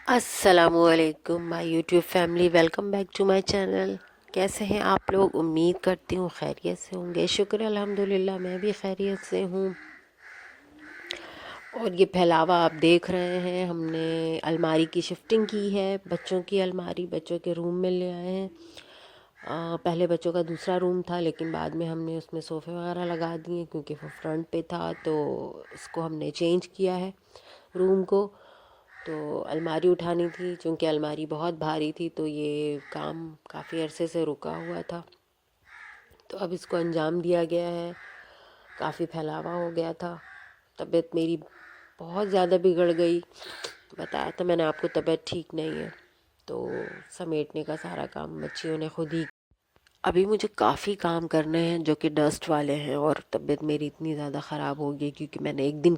अस्सलामुअलैकुम my YouTube family, welcome back to my channel. कैसे हैं आप लोग? उम्मीद करती हूँ खैरियत से होंगे। शुक्र अल्हम्दुलिल्लाह, मैं भी खैरियत से हूँ। और ये फैलावा आप देख रहे हैं, हमने अलमारी की शिफ्टिंग की है। बच्चों की अलमारी बच्चों के रूम में ले आए हैं। पहले बच्चों का दूसरा रूम था, लेकिन बाद में हमने उसमें सोफ़े वगैरह लगा दिए क्योंकि वो फ्रंट पे था, तो इसको हमने चेंज किया है रूम को। तो अलमारी उठानी थी, चूँकि अलमारी बहुत भारी थी, तो ये काम काफ़ी अरसे से रुका हुआ था। तो अब इसको अंजाम दिया गया है। काफ़ी फैलावा हो गया था। तबीयत मेरी बहुत ज़्यादा बिगड़ गई। बताया था मैंने आपको, तबीयत ठीक नहीं है। तो समेटने का सारा काम बच्चियों ने खुद ही। अभी मुझे काफ़ी काम करने हैं जो कि डस्ट वाले हैं, और तबीयत मेरी इतनी ज़्यादा ख़राब हो गई क्योंकि मैंने एक दिन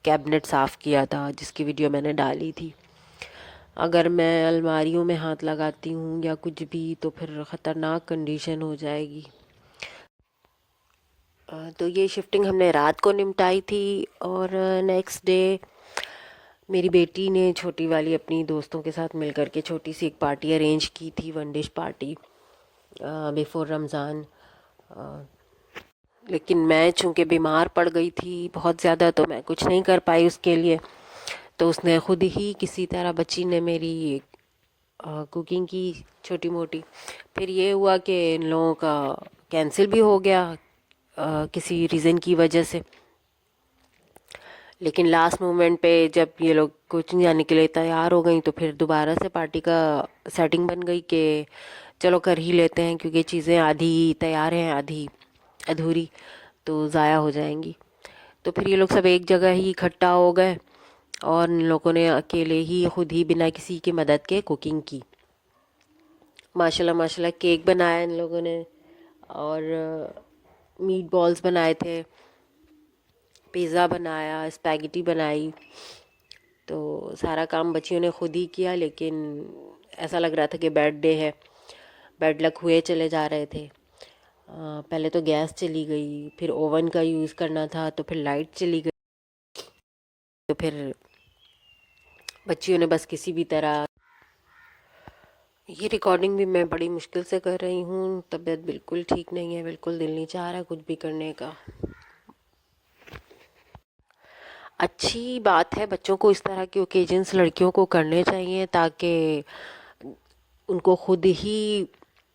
कैबिनेट साफ़ किया था, जिसकी वीडियो मैंने डाली थी। अगर मैं अलमारियों में हाथ लगाती हूँ या कुछ भी, तो फिर ख़तरनाक कंडीशन हो जाएगी। तो ये शिफ्टिंग हमने रात को निपटाई थी, और नेक्स्ट डे मेरी बेटी ने, छोटी वाली, अपनी दोस्तों के साथ मिलकर के छोटी सी एक पार्टी अरेंज की थी, one dish party before Ramzan. लेकिन मैं चूँकि बीमार पड़ गई थी बहुत ज़्यादा, तो मैं कुछ नहीं कर पाई उसके लिए। तो उसने खुद ही किसी तरह, बच्ची ने मेरी कुकिंग की छोटी मोटी। फिर ये हुआ कि इन लोगों का कैंसिल भी हो गया किसी रीज़न की वजह से। लेकिन लास्ट मोमेंट पे जब ये लोग कोचिंग जाने के लिए तैयार हो गई, तो फिर दोबारा से पार्टी का सेटिंग बन गई कि चलो कर ही लेते हैं, क्योंकि चीज़ें आधी तैयार हैं आधी अधूरी, तो ज़ाया हो जाएंगी। तो फिर ये लोग सब एक जगह ही इकट्ठा हो गए, और इन लोगों ने अकेले ही खुद ही बिना किसी की मदद के कुकिंग की। माशाल्लाह माशाल्लाह, केक बनाया इन लोगों ने, और मीट बॉल्स बनाए थे, पिज़्ज़ा बनाया, स्पैगेटी बनाई। तो सारा काम बच्चियों ने खुद ही किया, लेकिन ऐसा लग रहा था कि बैड डे है। बैड लक हुए चले जा रहे थे। पहले तो गैस चली गई, फिर ओवन का यूज़ करना था, तो फिर लाइट चली गई। तो फिर बच्चियों ने बस किसी भी तरह। ये रिकॉर्डिंग भी मैं बड़ी मुश्किल से कर रही हूँ। तबीयत बिल्कुल ठीक नहीं है, बिल्कुल दिल नहीं चाह रहा कुछ भी करने का। अच्छी बात है, बच्चों को इस तरह के ओकेजन्स लड़कियों को करने चाहिए, ताकि उनको खुद ही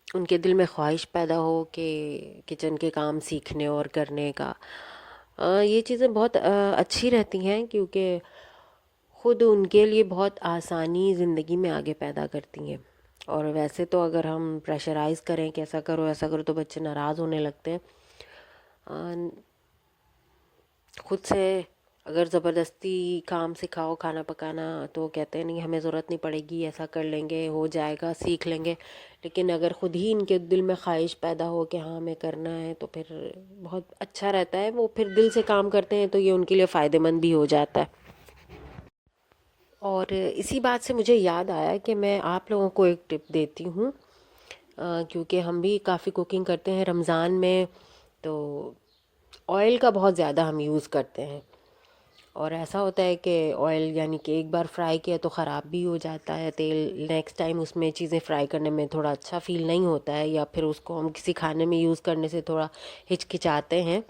उनके दिल में ख्वाहिश पैदा हो कि किचन के काम सीखने और करने का। ये चीज़ें बहुत अच्छी रहती हैं, क्योंकि खुद उनके लिए बहुत आसानी ज़िंदगी में आगे पैदा करती हैं। और वैसे तो अगर हम प्रेशराइज़ करें कि ऐसा करो, तो बच्चे नाराज़ होने लगते हैं। खुद से अगर ज़बरदस्ती काम सिखाओ खाना पकाना, तो कहते हैं नहीं, हमें ज़रूरत नहीं पड़ेगी, ऐसा कर लेंगे, हो जाएगा, सीख लेंगे। लेकिन अगर ख़ुद ही इनके दिल में ख्वाहिश पैदा हो कि हाँ हमें करना है, तो फिर बहुत अच्छा रहता है। वो फिर दिल से काम करते हैं, तो ये उनके लिए फ़ायदेमंद भी हो जाता है। और इसी बात से मुझे याद आया कि मैं आप लोगों को एक टिप देती हूँ, क्योंकि हम भी काफ़ी कुकिंग करते हैं रमज़ान में। तो ऑयल का बहुत ज़्यादा हम यूज़ करते हैं, और ऐसा होता है कि ऑयल यानी कि एक बार फ्राई किया तो ख़राब भी हो जाता है तेल। नेक्स्ट टाइम उसमें चीज़ें फ्राई करने में थोड़ा अच्छा फ़ील नहीं होता है, या फिर उसको हम किसी खाने में यूज़ करने से थोड़ा हिचकिचाते हैं,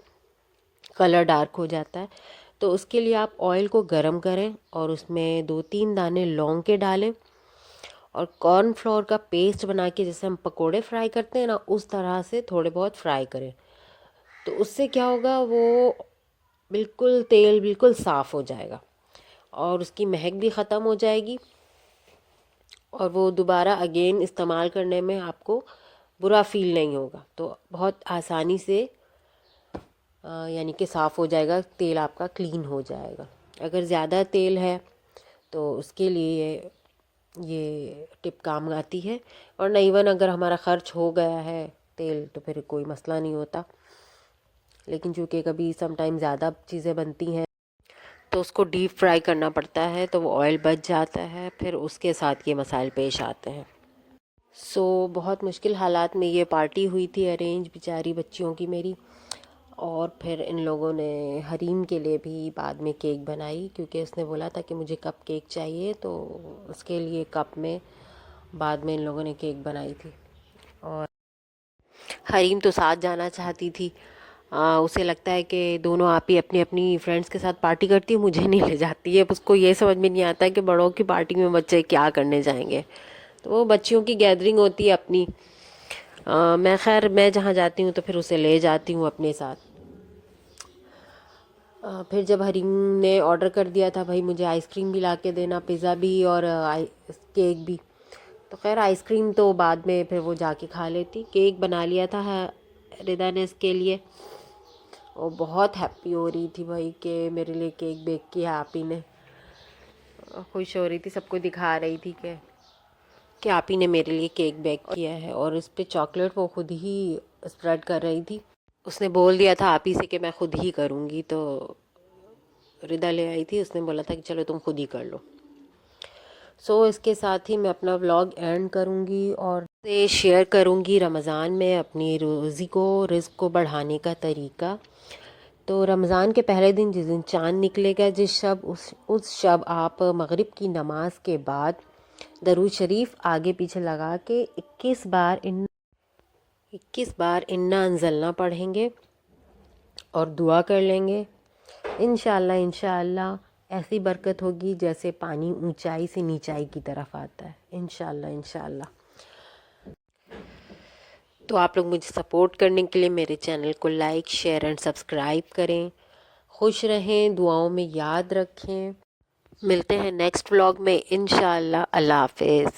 कलर डार्क हो जाता है। तो उसके लिए आप ऑयल को गरम करें, और उसमें 2-3 दाने लौंग के डालें, और कॉर्नफ्लोर का पेस्ट बना के, जैसे हम पकोड़े फ्राई करते हैं ना, उस तरह से थोड़े बहुत फ्राई करें। तो उससे क्या होगा, वो बिल्कुल तेल बिल्कुल साफ़ हो जाएगा, और उसकी महक भी ख़त्म हो जाएगी, और वो दोबारा अगेन इस्तेमाल करने में आपको बुरा फ़ील नहीं होगा। तो बहुत आसानी से यानी कि साफ़ हो जाएगा, तेल आपका क्लीन हो जाएगा। अगर ज़्यादा तेल है तो उसके लिए ये टिप काम आती है। और नहीं, इवन अगर हमारा ख़र्च हो गया है तेल, तो फिर कोई मसला नहीं होता। लेकिन चूँकि कभी समटाइम ज़्यादा चीज़ें बनती हैं, तो उसको डीप फ्राई करना पड़ता है, तो वो ऑयल बच जाता है, फिर उसके साथ ये मसाइल पेश आते हैं। बहुत मुश्किल हालात में ये पार्टी हुई थी अरेंज, बेचारी बच्चियों की मेरी। और फिर इन लोगों ने हरीम के लिए भी बाद में केक बनाई, क्योंकि उसने बोला था कि मुझे कप केक चाहिए, तो उसके लिए कप में बाद में इन लोगों ने केक बनाई थी। और हरीम तो साथ जाना चाहती थी। उसे लगता है कि दोनों आप ही अपनी अपनी फ्रेंड्स के साथ पार्टी करती है, मुझे नहीं ले जाती है। उसको ये समझ में नहीं आता है कि बड़ों की पार्टी में बच्चे क्या करने जाएंगे। तो वो बच्चियों की गैदरिंग होती है अपनी। मैं जहाँ जाती हूँ तो फिर उसे ले जाती हूँ अपने साथ। फिर जब हरीम ने ऑर्डर कर दिया था, भाई मुझे आइसक्रीम भी ला के देना, पिज़्ज़ा भी और केक भी, तो खैर आइसक्रीम तो बाद में फिर वो जाके खा लेती। केक बना लिया था रिदा ने इसके लिए। वो बहुत हैप्पी हो रही थी भाई कि मेरे लिए केक बेक किया आप ही ने। खुश हो रही थी, सबको दिखा रही थी कि आप ही ने मेरे लिए केक बेक किया है। और इस पे चॉकलेट वो खुद ही स्प्रेड कर रही थी। उसने बोल दिया था आप ही से कि मैं खुद ही करूँगी, तो रिदा ले आई थी, उसने बोला था कि चलो तुम खुद ही कर लो। इसके साथ ही मैं अपना व्लॉग एंड करूँगी और से शेयर करूँगी रमज़ान में अपनी रोज़ी को, रिज़्क़ को बढ़ाने का तरीका। तो रमज़ान के पहले दिन जिस दिन चाँद निकलेगा, जिस शब उस शब आप मगरिब की नमाज के बाद दरूद शरीफ आगे पीछे लगा के 21 बार इन्ना अंज़लना पढ़ेंगे और दुआ कर लेंगे। इंशाअल्लाह इंशाअल्लाह ऐसी बरकत होगी जैसे पानी ऊंचाई से नीचाई की तरफ आता है। इंशाअल्लाह इंशाअल्लाह। तो आप लोग मुझे सपोर्ट करने के लिए मेरे चैनल को लाइक, शेयर एंड सब्सक्राइब करें। खुश रहें, दुआओं में याद रखें। मिलते हैं नेक्स्ट व्लॉग में इंशाअल्लाह। अल्लाह हाफिज़।